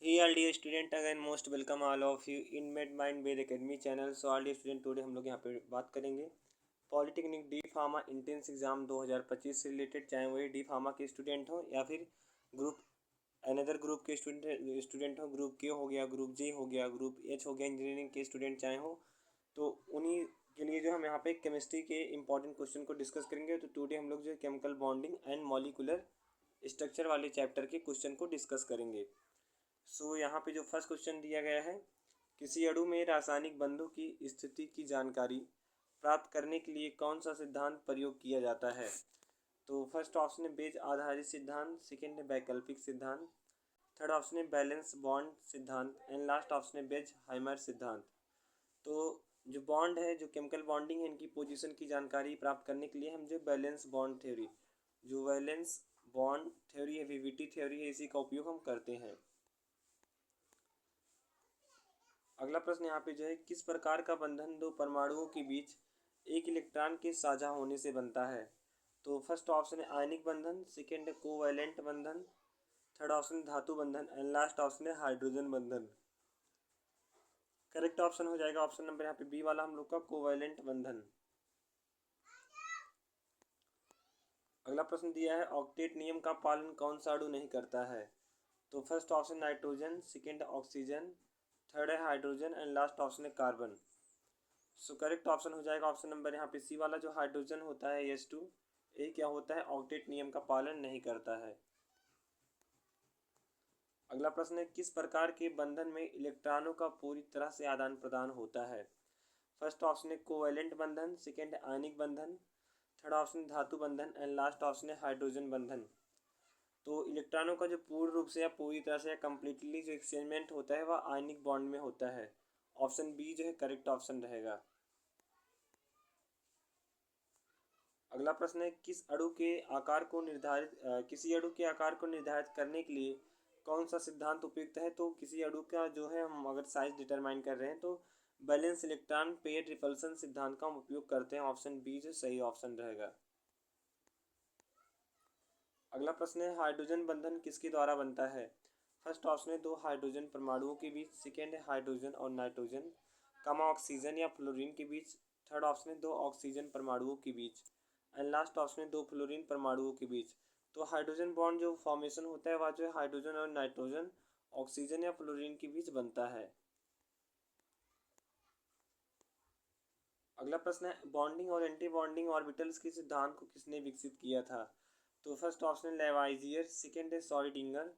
Hey all dear student, again most welcome all of you in MedMind Ved Academy channel. So all dear student, today हम लोग यहाँ पे बात करेंगे polytechnic D pharma entrance exam 2025 से related, चाहे वही डी फार्मा के स्टूडेंट हो या फिर ग्रुप अनदर ग्रुप के स्टूडेंट हो। ग्रुप के हो गया, ग्रुप जे हो गया, ग्रुप एच हो गया, इंजीनियरिंग के स्टूडेंट चाहे हो, तो उन्हीं के लिए जो हम यहाँ पे केमिस्ट्री के इंपॉर्टेंट क्वेश्चन को डिस्कस करेंगे। तो टुडे हम लोग जो है chemical bonding and molecular structure वाले चैप्टर के क्वेश्चन को डिस्कस करेंगे। यहाँ पे जो फर्स्ट क्वेश्चन दिया गया है, किसी अणु में रासायनिक बंधों की स्थिति की जानकारी प्राप्त करने के लिए कौन सा सिद्धांत प्रयोग किया जाता है। तो फर्स्ट ऑप्शन है बेज आधारित सिद्धांत, सेकेंड है वैकल्पिक सिद्धांत, थर्ड ऑप्शन है बैलेंस बॉन्ड सिद्धांत एंड लास्ट ऑप्शन है बेज हाइमर सिद्धांत। तो जो बॉन्ड है, जो केमिकल बॉन्डिंग है, इनकी पोजीशन की जानकारी प्राप्त करने के लिए हम जो बैलेंस बॉन्ड थ्योरी, जो बैलेंस बॉन्ड थ्योरी है, वीवीटी थ्योरी है, इसी का उपयोग हम करते हैं। अगला प्रश्न यहाँ पे जो है, किस प्रकार का बंधन दो परमाणुओं के बीच एक इलेक्ट्रॉन के साझा होने से बनता है। तो फर्स्ट ऑप्शन है आयनिक बंधन, सेकेंड है कोवैलेंट बंधन, थर्ड ऑप्शन है धातु बंधन एंड लास्ट ऑप्शन है हाइड्रोजन बंधन। करेक्ट ऑप्शन हो जाएगा ऑप्शन नंबर यहाँ पे बी वाला हम लोग का, कोवैलेंट बंधन। अगला प्रश्न दिया है, ऑक्टेट नियम का पालन कौन सा अणु नहीं करता है। तो first option nitrogen, second oxygen, third है हाइड्रोजन एंड लास्ट ऑप्शन है कार्बन। सो करेक्ट ऑप्शन हो जाएगा ऑप्शन नंबर यहाँ पे सी वाला, जो हाइड्रोजन होता है H2, ये क्या होता है, ऑक्टेट नियम का पालन नहीं करता है। अगला प्रश्न है, किस प्रकार के बंधन में इलेक्ट्रॉनों का पूरी तरह से आदान प्रदान होता है। फर्स्ट ऑप्शन है कोवैलेंट बंधन, सेकेंड आयनिक बंधन, थर्ड ऑप्शन धातु बंधन एंड लास्ट ऑप्शन है हाइड्रोजन बंधन। तो इलेक्ट्रॉनों का जो पूर्ण रूप से या पूरी तरह से या कम्प्लीटली जो एक्सचेंजमेंट होता है वह आयनिक बॉन्ड में होता है। ऑप्शन बी जो है करेक्ट ऑप्शन रहेगा। अगला प्रश्न है, किसी अणु के आकार को निर्धारित करने के लिए कौन सा सिद्धांत उपयुक्त है। तो किसी अणु का जो है, हम अगर साइज डिटरमाइन कर रहे हैं तो बैलेंस इलेक्ट्रॉन पेयर रिपल्सन सिद्धांत का हम उपयोग करते हैं। ऑप्शन बी जो सही ऑप्शन रहेगा। अगला प्रश्न है, हाइड्रोजन बंधन किसके द्वारा बनता है। फर्स्ट ऑप्शन है दो हाइड्रोजन परमाणुओं के बीच, सेकेंड है हाइड्रोजन और नाइट्रोजन कमा ऑक्सीजन या फ्लोरीन के बीच, थर्ड ऑप्शन है दो ऑक्सीजन परमाणुओं के बीच एंड लास्ट ऑप्शन है दो फ्लोरीन परमाणुओं के बीच। तो हाइड्रोजन बॉन्ड जो फॉर्मेशन होता है वह जो है हाइड्रोजन और नाइट्रोजन, ऑक्सीजन या फ्लोरीन के बीच बनता है। अगला प्रश्न है, बॉन्डिंग और एंटी बॉन्डिंग ऑर्बिटल्स के सिद्धांत को किसने विकसित किया था। तो फर्स्ट ऑप्शन है लेवाइजियर, सेकेंड है सॉलिडिंगर,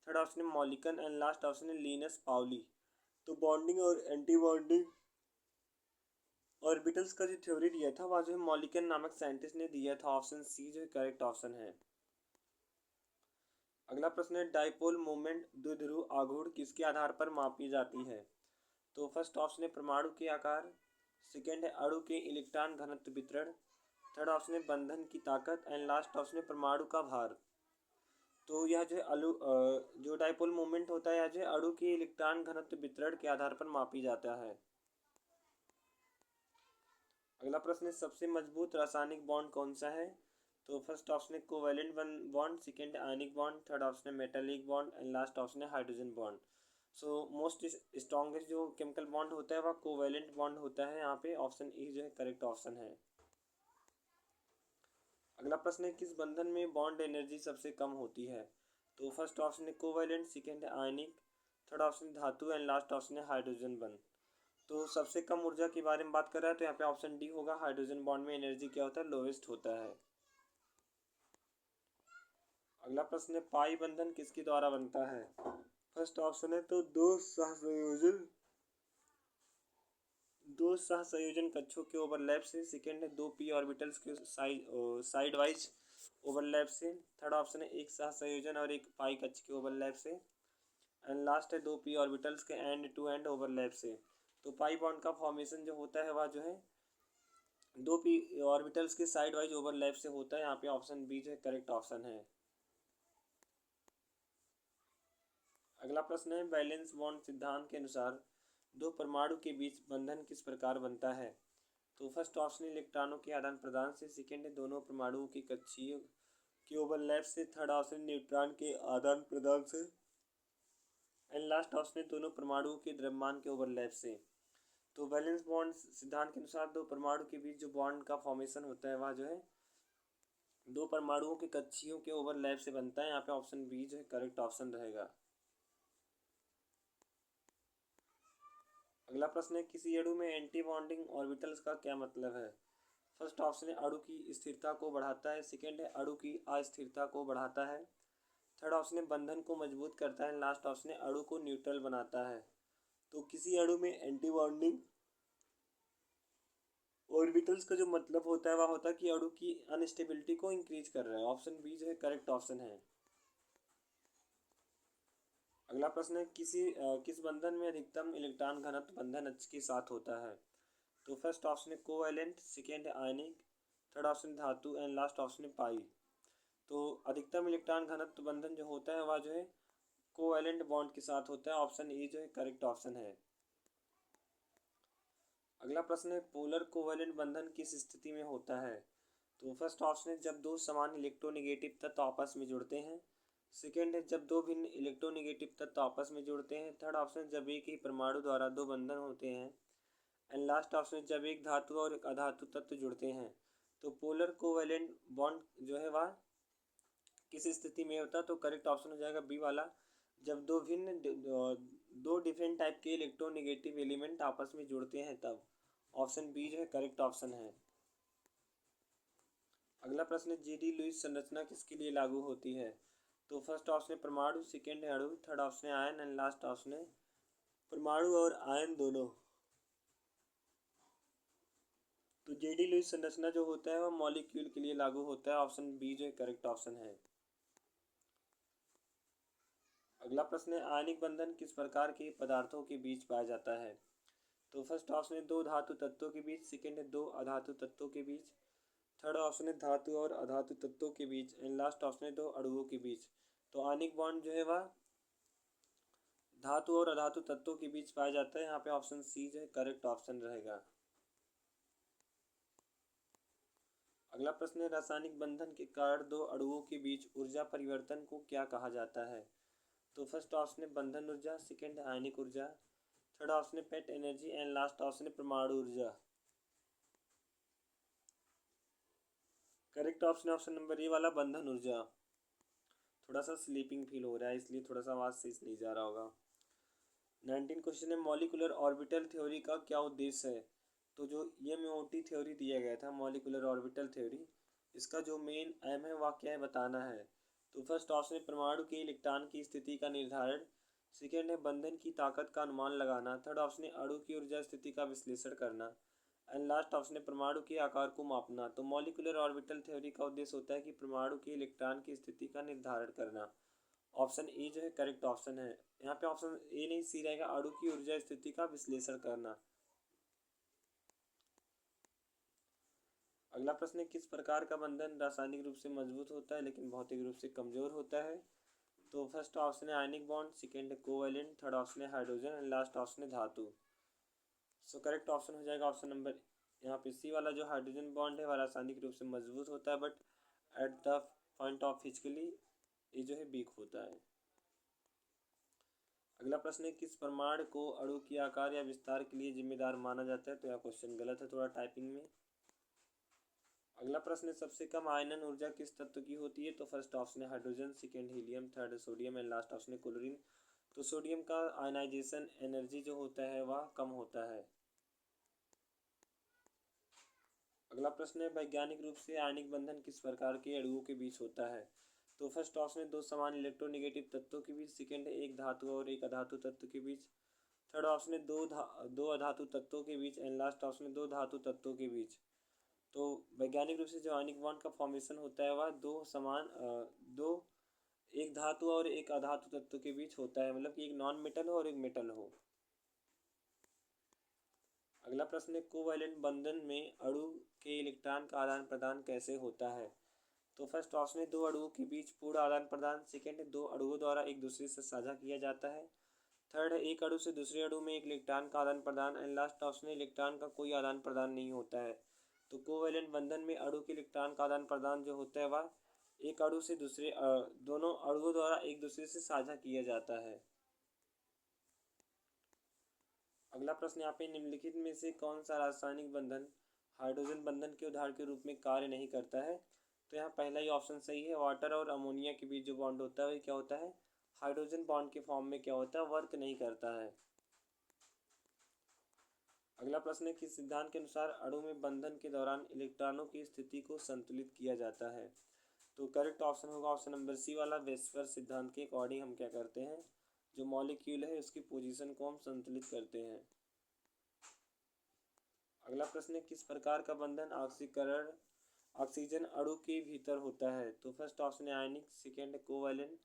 थर्ड ऑप्शन है मॉलिकन एंड लास्ट ऑप्शन है लिनस पाउली। तो बॉन्डिंग और एंटी बॉन्डिंग ऑर्बिटल्स का जो थ्योरी दिया था वह जो है मॉलिकन नामक साइंटिस्ट ने दिया था। ऑप्शन सी जो है करेक्ट ऑप्शन है। अगला प्रश्न है, डाइपोल मोमेंट द्विध्रुव आघूर्ण किसके आधार पर मापी जाती है। तो फर्स्ट ऑप्शन है परमाणु के आकार, सेकेंड है अणु के इलेक्ट्रॉन घनत्व वितरण, थर्ड ऑप्शन है बंधन की ताकत एंड लास्ट ऑप्शन है परमाणु का भार। तो यह जो है जो डाइपोल मोमेंट होता है यह जो है अणु के इलेक्ट्रॉन घनत्व वितरण के आधार पर मापी जाता है। अगला प्रश्न है, सबसे मजबूत रासायनिक बॉन्ड कौन सा है। तो फर्स्ट ऑप्शन है covalent bond, second ionic bond, third option है metallic bond and last option है hydrogen bond. So most strongest जो केमिकल बॉन्ड होता है वह कोवैलेंट बॉन्ड होता है। यहाँ पे ऑप्शन ई जो है करेक्ट ऑप्शन है। अगला प्रश्न है, किस बंधन में बॉन्ड एनर्जी सबसे कम होती है। तो फर्स्ट ऑप्शन है कोवैलेंट, सेकेंड है आयनिक, थर्ड ऑप्शन धातु एंड लास्ट ऑप्शन है हाइड्रोजन बंध। तो सबसे कम ऊर्जा के बारे में बात कर रहा है तो यहाँ पे ऑप्शन डी होगा, हाइड्रोजन बॉन्ड में एनर्जी क्या होता है, लोवेस्ट होता है। अगला प्रश्न है, पाई बंधन किसके द्वारा बनता है। फर्स्ट ऑप्शन है तो दो सहसंयोजन कक्षों के ओवरलैप से, सेकेंड है दो पी ऑर्बिटल्स के साइड वाइज ओवरलैप से, थर्ड ऑप्शन है एक सहसंयोजन और एक पाई कक्ष के ओवरलैप से एंड लास्ट है दो पी ऑर्बिटल्स के एंड टू एंड ओवरलैप से। तो पाई बॉन्ड का फॉर्मेशन जो होता है वह जो है दो पी ऑर्बिटल्स के साइड वाइज ओवरलैप से होता है। यहाँ पे ऑप्शन बी जो है करेक्ट ऑप्शन है। अगला प्रश्न है, बैलेंस बॉन्ड सिद्धांत के अनुसार दो परमाणु के बीच बंधन किस प्रकार बनता है। तो फर्स्ट ऑप्शन इलेक्ट्रॉनों के आदान प्रदान से, सेकेंड है दोनों परमाणुओं के कक्षीय के ओवरलैप से, थर्ड ऑप्शन न्यूट्रॉन के आदान प्रदान से एंड लास्ट ऑप्शन है दोनों परमाणुओं के द्रव्यमान के ओवरलैप से। तो वैलेंस बॉन्ड सिद्धांत के अनुसार दो परमाणु के बीच जो बॉन्ड का फॉर्मेशन होता है वह जो है दो परमाणुओं के कक्षीयों के ओवरलैप से बनता है। यहाँ पे ऑप्शन बी जो है करेक्ट ऑप्शन रहेगा। अगला प्रश्न है किसी अणु में एंटी बॉन्डिंग ऑर्बिटल्स का क्या मतलब है। फर्स्ट ऑप्शन है अणु की स्थिरता को बढ़ाता है, सेकेंड है अणु की अस्थिरता को बढ़ाता है, थर्ड ऑप्शन है बंधन को मजबूत करता है, लास्ट ऑप्शन है अणु को न्यूट्रल बनाता है। तो किसी अणु में एंटी बॉन्डिंग ऑर्बिटल्स का जो मतलब होता है वह होता है कि अणु की अनस्टेबिलिटी को इंक्रीज कर रहा है। ऑप्शन बी जो है करेक्ट ऑप्शन है। अगला प्रश्न है किस बंधन में अधिकतम इलेक्ट्रॉन घनत्व बंधन अक्ष के साथ होता है। तो फर्स्ट ऑप्शन है कोवैलेंट, सेकेंड है आयनिक, थर्ड ऑप्शन धातु एंड लास्ट ऑप्शन है पाई। तो अधिकतम इलेक्ट्रॉन घनत्व बंधन जो होता है वह जो है कोवैलेंट बॉन्ड के साथ होता है। ऑप्शन ए जो है करेक्ट ऑप्शन है। अगला प्रश्न है पोलर कोवैलेंट बंधन किस स्थिति में होता है। तो फर्स्ट ऑप्शन है जब दो समान इलेक्ट्रोनेगेटिव तत्व आपस में जुड़ते हैं, सेकेंड है जब दो भिन्न इलेक्ट्रोनेगेटिव तत्व आपस में जुड़ते हैं, थर्ड ऑप्शन जब एक ही परमाणु द्वारा दो बंधन होते हैं, एंड लास्ट ऑप्शन जब एक धातु और एक अधातु तत्व जुड़ते हैं। तो पोलर कोवैलेंट बॉन्ड जो है वह किस स्थिति में होता है। तो करेक्ट ऑप्शन हो जाएगा बी वाला, जब दो डिफरेंट टाइप के इलेक्ट्रोनेगेटिव एलिमेंट आपस में जुड़ते हैं तब। ऑप्शन बी जो है करेक्ट ऑप्शन है। अगला प्रश्न है जेडी लुईस संरचना किसके लिए लागू होती है। तो फर्स्ट ऑप्शन है परमाणु, सेकेंड है अणु, थर्ड ऑप्शन है आयन एंड लास्ट ऑप्शन है परमाणु और आयन दोनों। तो जेडी लुईस संरचना जो होता है वह मॉलिक्यूल के लिए लागू होता है। ऑप्शन बी जो है करेक्ट ऑप्शन है। अगला प्रश्न है आयनिक बंधन किस प्रकार के पदार्थों के बीच पाया जाता है। तो फर्स्ट ऑप्शन है दो धातु तत्वों के बीच, सेकेंड है दो अधातु तत्वों के बीच, थर्ड ऑप्शन है धातु और अधातु तत्वों के बीच एंड लास्ट ऑप्शन है दो अणुओं के बीच। तो आयनिक बॉन्ड जो है वह धातु और अधातु तत्वों के बीच पाया जाता है। यहाँ पे ऑप्शन सी जो है करेक्ट ऑप्शन रहेगा। अगला प्रश्न है रासायनिक बंधन के कारण दो अणुओं के बीच ऊर्जा परिवर्तन को क्या कहा जाता है। तो फर्स्ट ऑप्शन है बंधन ऊर्जा, सेकेंड है आयनिक ऊर्जा, थर्ड ऑप्शन है पेट एनर्जी एंड लास्ट ऑप्शन है परमाणु ऊर्जा। करेक्ट ऑप्शन है ऑप्शन नंबर ए वाला बंधन ऊर्जा। थोड़ा सा स्लीपिंग फील हो रहा है इसलिए थोड़ा सा आवाज़ सही से नहीं जा रहा होगा। 19 क्वेश्चन है मॉलिकुलर ऑर्बिटल थ्योरी का क्या उद्देश्य है। तो जो एमओटी थ्योरी दिया गया था मॉलिकुलर ऑर्बिटल थ्योरी, इसका जो मेन एम है वह क्या है बताना है। तो फर्स्ट ऑप्शन है परमाणु के इलेक्ट्रॉन की स्थिति का निर्धारण, सेकेंड है बंधन की ताकत का अनुमान लगाना, थर्ड ऑप्शन है अणु की ऊर्जा स्थिति का विश्लेषण करना एंड लास्ट ऑप्शन है परमाणु के आकार को मापना। तो मॉलिकुलर ऑर्बिटल थ्योरी का उद्देश्य होता है कि परमाणु के इलेक्ट्रॉन की स्थिति का निर्धारण करना। ऑप्शन ए जो है करेक्ट ऑप्शन है। यहाँ पे ऑप्शन ए नहीं सी रहेगा, अणु की ऊर्जा स्थिति का विश्लेषण करना। अगला प्रश्न है किस प्रकार का बंधन रासायनिक रूप से मजबूत होता है लेकिन भौतिक रूप से कमजोर होता है। तो फर्स्ट ऑप्शन है आयनिक बॉन्ड, सेकेंड है कोवैलेंट, थर्ड ऑप्शन है हाइड्रोजन एंड लास्ट ऑप्शन है धातु। सो करेक्ट ऑप्शन हो जाएगा ऑप्शन नंबर यहाँ पे सी वाला, जो हाइड्रोजन बॉन्ड है वह रासायनिक रूप से मजबूत होता है but at the point of physically ये जो है वीक होता है। अगला प्रश्न है किस परमाणु को अणु के आकार या विस्तार के लिए जिम्मेदार माना जाता है। तो यह क्वेश्चन गलत है थोड़ा टाइपिंग में। अगला प्रश्न है सबसे कम आयनन ऊर्जा किस तत्व की होती है। तो फर्स्ट ऑप्शन है hydrogen, second helium, third sodium and last option है क्लोरीन। तो सोडियम का आयनाइजेशन एनर्जी जो होता है वह कम होता है। अगला प्रश्न है वैज्ञानिक रूप से आयनिक बंधन किस प्रकार के अणुओं के बीच होता है। तो फर्स्ट ऑप्शन है दो समान इलेक्ट्रोनेगेटिव तत्वों के बीच, सेकेंड है एक धातु और एक अधातु तत्व के बीच, थर्ड ऑप्शन है दो अधातु तत्वों के बीच एंड लास्ट ऑप्शन है दो धातु तत्वों के बीच। तो वैज्ञानिक रूप से जो आयनिक बॉन्ड का फॉर्मेशन होता है वह दो एक धातु और एक अधातु तत्व के बीच होता है, मतलब कि एक नॉन मेटल हो और एक मेटल हो। अगला प्रश्न है कोवैलेंट बंधन में अणु के इलेक्ट्रॉन का आदान प्रदान कैसे होता है। तो फर्स्ट ऑप्शन है दो अणुओं के बीच पूर्ण आदान प्रदान, सेकेंड है दो अणुओं द्वारा एक दूसरे से साझा किया जाता है, थर्ड है एक अणु से दूसरे अणु में एक इलेक्ट्रॉन का आदान प्रदान एंड लास्ट ऑप्शन है इलेक्ट्रॉन का कोई आदान प्रदान नहीं होता है। तो कोवैलेंट बंधन में अणु के इलेक्ट्रॉन का आदान प्रदान जो होता है वह एक अणु से दूसरे दोनों अणुओं द्वारा एक दूसरे से साझा किया जाता है। अगला प्रश्न यहाँ पे, निम्नलिखित में से कौन सा रासायनिक बंधन हाइड्रोजन बंधन के उदाहरण के रूप में कार्य नहीं करता है? तो यहाँ पहला ही ऑप्शन सही है। वाटर और अमोनिया के बीच जो बॉन्ड होता है वो क्या होता है, हाइड्रोजन बॉन्ड के फॉर्म में क्या होता है, वर्क नहीं करता है। अगला प्रश्न है, किस सिद्धांत के अनुसार अणु में बंधन के दौरान इलेक्ट्रॉनों की स्थिति को संतुलित किया जाता है? तो करेक्ट ऑप्शन होगा ऑप्शन नंबर सी वाला, वेस्पर सिद्धांत के अकॉर्डिंग हम क्या करते हैं, जो मॉलिक्यूल है उसकी पोजीशन को हम संतुलित करते हैं। अगला प्रश्न है, किस प्रकार का बंधन ऑक्सीकरण ऑक्सीजन अणु के भीतर होता है? तो फर्स्ट ऑप्शन है आयनिक, सेकेंड है कोवैलेंट,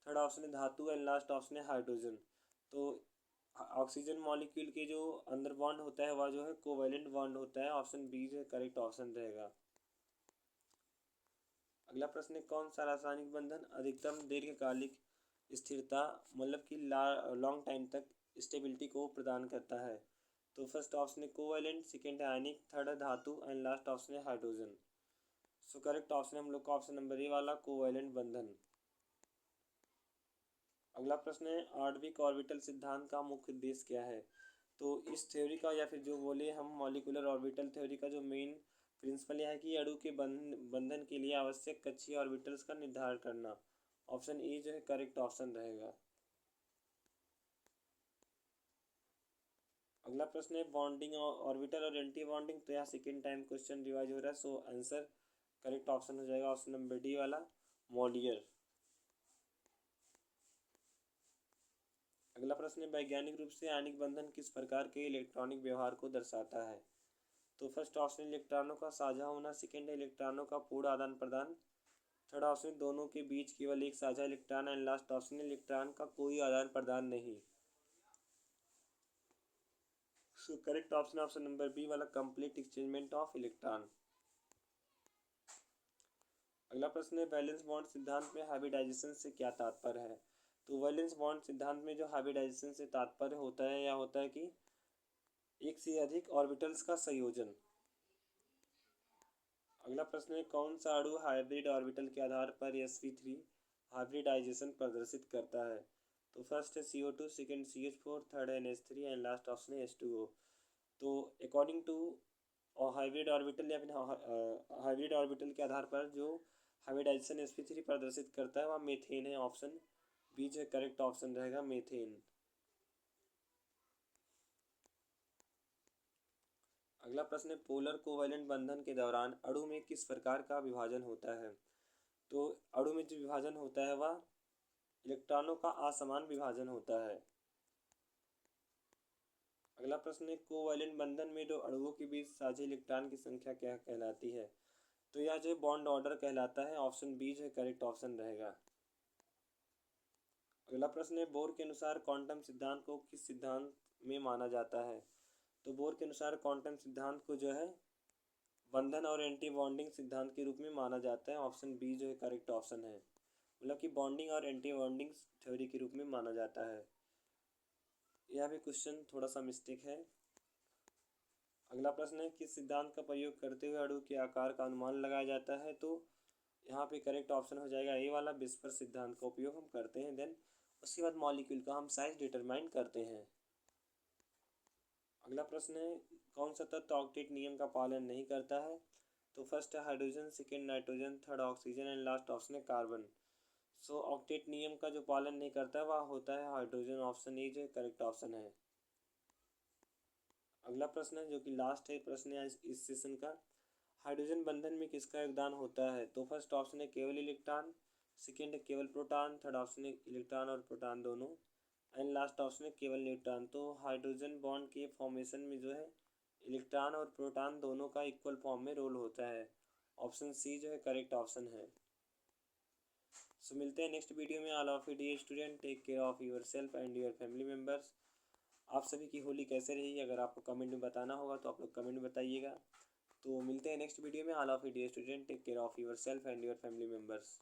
थर्ड ऑप्शन है धातु एंड लास्ट ऑप्शन है हाइड्रोजन। तो ऑक्सीजन मॉलिक्यूल के जो अंदर बॉन्ड होता है वह जो है कोवैलेंट बॉन्ड होता है। ऑप्शन बी जो है करेक्ट ऑप्शन रहेगा। अगला प्रश्न है, कौन सा रासायनिक बंधन अधिकतम दीर्घकालिक स्थिरता मतलब कि लॉन्ग टाइम तक स्टेबिलिटी को प्रदान करता है? तो फर्स्ट ऑप्शन है कोवैलेंट, सेकेंड है आयनिक, थर्ड है धातु एंड लास्ट ऑप्शन है हाइड्रोजन। सो करेक्ट ऑप्शन हम लोग का ऑप्शन नंबर ए वाला, कोवैलेंट बंधन। अगला प्रश्न है, आणविक ऑर्बिटल सिद्धांत का मुख्य उद्देश्य क्या है? तो इस थ्योरी का या फिर जो बोले हम मॉलिक्यूलर ऑर्बिटल थ्योरी का जो मेन प्रिंसिपल यह है कि अणु के बंधन के लिए आवश्यक कक्षीय ऑर्बिटल्स का निर्धारण करना। ऑप्शन ए जो है करेक्ट ऑप्शन रहेगा। अगला प्रश्न है, बॉन्डिंग ऑर्बिटल और एंटी बॉन्डिंग। तो यहाँ सेकेंड टाइम क्वेश्चन रिवाइज हो रहा है, सो आंसर करेक्ट ऑप्शन हो जाएगा ऑप्शन नंबर डी वाला, मॉलियर। अगला प्रश्न है, वैज्ञानिक रूप से आणविक बंधन किस प्रकार के इलेक्ट्रॉनिक व्यवहार को दर्शाता है? तो फर्स्ट ऑप्शन इलेक्ट्रॉनों का साझा होना, सेकेंड है इलेक्ट्रॉनों का पूर्ण आदान प्रदान, थर्ड ऑप्शन दोनों के बीच केवल एक साझा electron and last option electron का कोई आदान प्रदान नहीं। So correct option option number B वाला, कंप्लीट एक्सचेंजमेंट ऑफ इलेक्ट्रॉन। अगला प्रश्न है, वैलेंस बॉन्ड सिद्धांत में हाइब्रिडाइजेशन से क्या तात्पर्य है? तो वैलेंस बॉन्ड सिद्धांत में जो हाइब्रिडाइजेशन से तात्पर्य होता है या होता है कि एक से अधिक ऑर्बिटल्स का संयोजन। अगला प्रश्न है, कौन सा अणु हाइब्रिड ऑर्बिटल के आधार पर sp3 हाइब्रिडाइजेशन प्रदर्शित करता है? तो फर्स्ट है CO2, सेकेंड CH4, थर्ड है NH3 एंड लास्ट ऑप्शन है H2O। तो अकॉर्डिंग टू हाइब्रिड ऑर्बिटल या फिर हाइब्रिड ऑर्बिटल के आधार पर जो हाइब्रिडाइजेशन sp3 प्रदर्शित करता है वह मीथेन है। ऑप्शन बी जो करेक्ट ऑप्शन रहेगा, मीथेन। अगला प्रश्न है, पोलर कोवैलेंट बंधन के दौरान अणु में किस प्रकार का विभाजन होता है? तो अणु में जो विभाजन होता है वह इलेक्ट्रॉनों का असमान विभाजन होता है। अगला प्रश्न है, कोवैलेंट बंधन में जो अणुओं के बीच साझे इलेक्ट्रॉन की संख्या क्या कहलाती है? तो यह जो बॉन्ड ऑर्डर कहलाता है। ऑप्शन बी जो करेक्ट ऑप्शन रहेगा। अगला प्रश्न है, बोर के अनुसार क्वांटम सिद्धांत को किस सिद्धांत में माना जाता है? तो बोर के अनुसार क्वांटम सिद्धांत को जो है बंधन और एंटी बॉन्डिंग सिद्धांत के रूप में माना जाता है। ऑप्शन बी जो है करेक्ट ऑप्शन है, मतलब कि बॉन्डिंग और एंटी बॉन्डिंग थ्योरी के रूप में माना जाता है। यह भी क्वेश्चन थोड़ा सा मिस्टेक है। अगला प्रश्न है, किस सिद्धांत का प्रयोग करते हुए अणु के आकार का अनुमान लगाया जाता है? तो यहाँ पे करेक्ट ऑप्शन हो जाएगा ए वाला, विस्पर सिद्धांत का उपयोग हम करते हैं। देन उसके बाद मॉलिक्यूल का हम साइज डिटरमाइन करते हैं। अगला प्रश्न है, कौन सा तत्व ऑक्टेट नियम का पालन नहीं करता है? तो फर्स्ट है hydrogen, second nitrogen, third oxygen and last option है कार्बन। सो ऑक्टेट नियम का जो पालन नहीं करता है वह होता है हाइड्रोजन। ऑप्शन ए जो करेक्ट ऑप्शन है। अगला प्रश्न है जो कि लास्ट है प्रश्न है इस सेशन का, हाइड्रोजन बंधन में किसका योगदान होता है? तो फर्स्ट ऑप्शन है केवल इलेक्ट्रॉन, सेकेंड है केवल प्रोटॉन, थर्ड ऑप्शन है इलेक्ट्रॉन और प्रोटॉन दोनों एंड लास्ट ऑप्शन है केवल न्यूट्रॉन। तो हाइड्रोजन बॉन्ड के फॉर्मेशन में जो है इलेक्ट्रॉन और प्रोटॉन दोनों का इक्वल फॉर्म में रोल होता है। ऑप्शन सी जो है करेक्ट ऑप्शन है। सो मिलते हैं नेक्स्ट वीडियो में। All of you dear student, take care of yourself and your family members. आप सभी की होली कैसे रही, अगर आपको कमेंट में बताना होगा तो आप लोग कमेंट में बताइएगा। तो मिलते हैं नेक्स्ट वीडियो में। All of you dear student, take care of yourself and your family members.